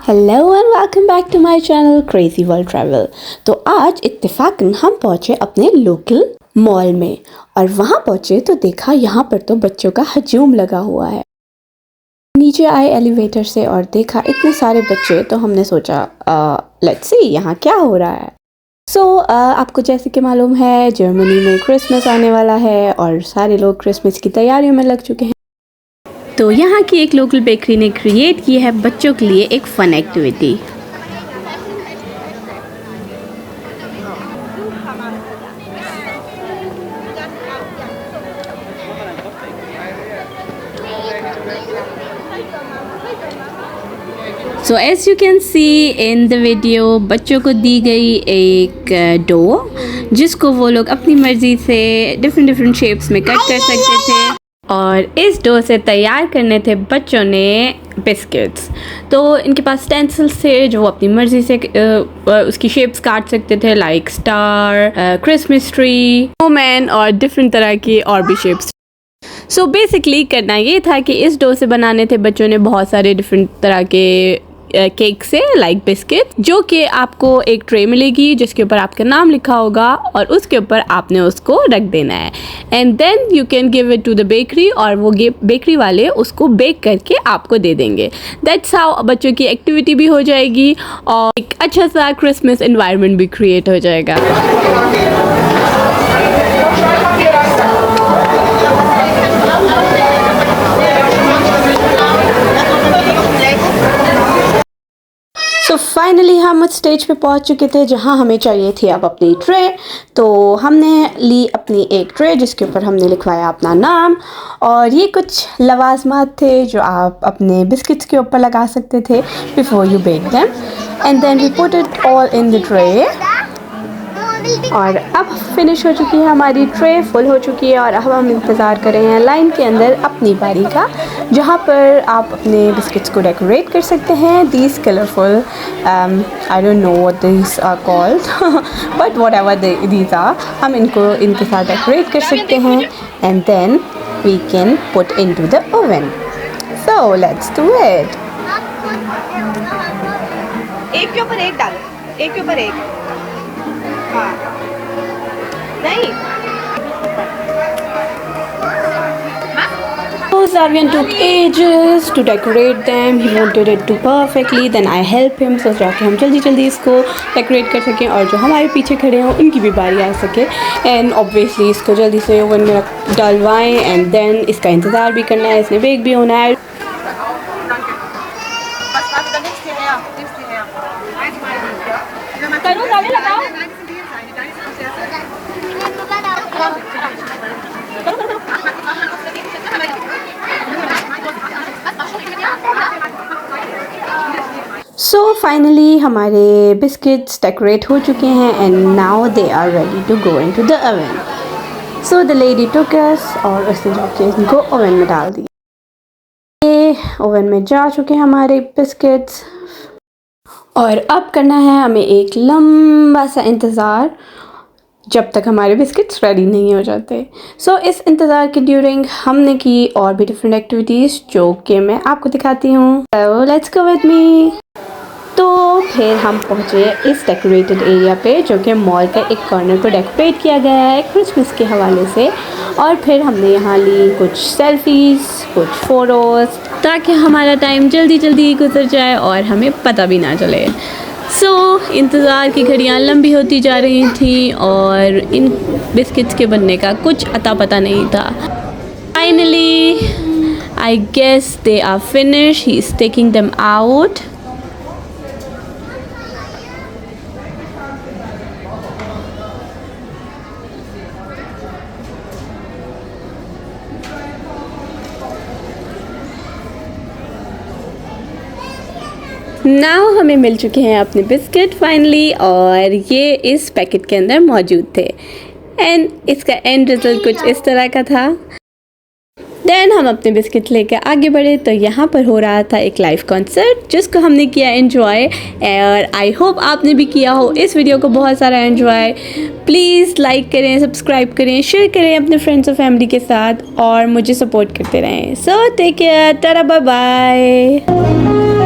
Hello and welcome back to my channel crazy world travel. तो आज इत्तेफाकन हम पहुंचे अपने लोकल मॉल में और वहां पहुंचे तो देखा यहाँ पर तो बच्चों का हजूम लगा हुआ है। नीचे आए एलिवेटर से और देखा इतने सारे बच्चे, तो हमने सोचा लेट्स सी यहाँ क्या हो रहा है। आपको जैसे कि मालूम है जर्मनी में क्रिसमस आने वाला है और सारे लोग क्रिसमस की तैयारियों में लग चुके हैं। तो यहाँ की एक लोकल बेकरी ने क्रिएट की है बच्चों के लिए एक fun activity. So as you can see in the video, बच्चों को दी गई एक डो जिसको वो लोग अपनी मर्ज़ी से डिफरेंट शेप्स में कट कर सकते थे और इस डो से तैयार करने थे बच्चों ने बिस्किट्स। तो इनके पास स्टेंसिल्स थे जो वो अपनी मर्ज़ी से उसकी शेप्स काट सकते थे, like star, Christmas tree, women और डिफरेंट तरह की और भी शेप्स। सो बेसिकली करना ये था कि इस डो से बनाने थे बच्चों ने बहुत सारे डिफरेंट तरह के केक से, लाइक बिस्किट, जो कि आपको एक ट्रे मिलेगी जिसके ऊपर आपका नाम लिखा होगा और उसके ऊपर आपने उसको रख देना है and then you can give it to the bakery और वो बेकरी वाले उसको बेक करके आपको दे देंगे। दैट्स हाउ बच्चों की एक्टिविटी भी हो जाएगी और एक अच्छा सा क्रिसमस एनवायरनमेंट भी क्रिएट हो जाएगा। तो फाइनली हम उस स्टेज पे पहुंच चुके थे जहां हमें चाहिए थी अब अपनी ट्रे। तो हमने ली अपनी एक ट्रे जिसके ऊपर हमने लिखवाया अपना नाम और ये कुछ लवाजमात थे जो आप अपने बिस्किट्स के ऊपर लगा सकते थे before you bake them and then we put it all in the tray. और अब फिनिश हो चुकी है हमारी ट्रे, फुल हो चुकी है और अब हम इंतज़ार कर रहे हैं लाइन के अंदर अपनी बारी का, जहाँ पर आप अपने बिस्किट्स को डेकोरेट कर सकते हैं। These colourful I don't know what these are called but whatever these are, हम इनके साथ डेकोरेट कर सकते हैं and then we can put into the oven. So let's do it. एक के ऊपर एक डालो, एक के ऊपर एक। हाँ नहीं। Zarvian took ages to decorate them. He wanted it to perfectly. Then I helped him so that हम जल्दी इसको डेकोरेट कर सकें और जो हमारे पीछे खड़े हों उनकी भी बारी आ सके। एंड ऑब्वियसली इसको जल्दी से ओवन में डालवाएं एंड देन इसका इंतज़ार भी करना है, इसने बेक भी होना है। सो फाइनली हमारे बिस्किट्स डेकोरेट हो चुके हैं and now they are ready to go into the oven. So the lady took us और उसने जाके इनको ओवन में डाल दिया। ये ओवन में जा चुके हैं हमारे बिस्किट्स और अब करना है हमें एक लंबा सा इंतज़ार जब तक हमारे बिस्किट्स रेडी नहीं हो जाते। सो इस इंतज़ार के ड्यूरिंग हमने की और भी डिफरेंट एक्टिविटीज़ जो कि मैं आपको दिखाती हूँ। So let's go with me. तो फिर हम पहुँचे इस डेकोरेटेड एरिया पे जो कि मॉल का एक कॉर्नर को डेकोरेट किया गया है क्रिसमस के हवाले से और फिर हमने यहाँ ली कुछ सेल्फीज़, कुछ फ़ोटोज़ ताकि हमारा टाइम जल्दी गुजर जाए और हमें पता भी ना चले। इंतज़ार की घड़ियाँ लंबी होती जा रही थी और इन बिस्किट्स के बनने का कुछ अता पता नहीं था। Finally I guess they are finish. He is taking them out. Now हमें मिल चुके हैं अपने बिस्किट फाइनली और ये इस पैकेट के अंदर मौजूद थे एंड इसका एंड रिजल्ट कुछ इस तरह का था। देन हम अपने बिस्किट लेकर आगे बढ़े तो यहाँ पर हो रहा था एक लाइव कॉन्सर्ट जिसको हमने किया एंजॉय और आई होप आपने भी किया हो इस वीडियो को बहुत सारा एंजॉय। प्लीज़ लाइक करें, सब्सक्राइब करें, शेयर करें अपने फ्रेंड्स और फैमिली के साथ और मुझे सपोर्ट करते रहें। So take care, ta-ta, bye bye.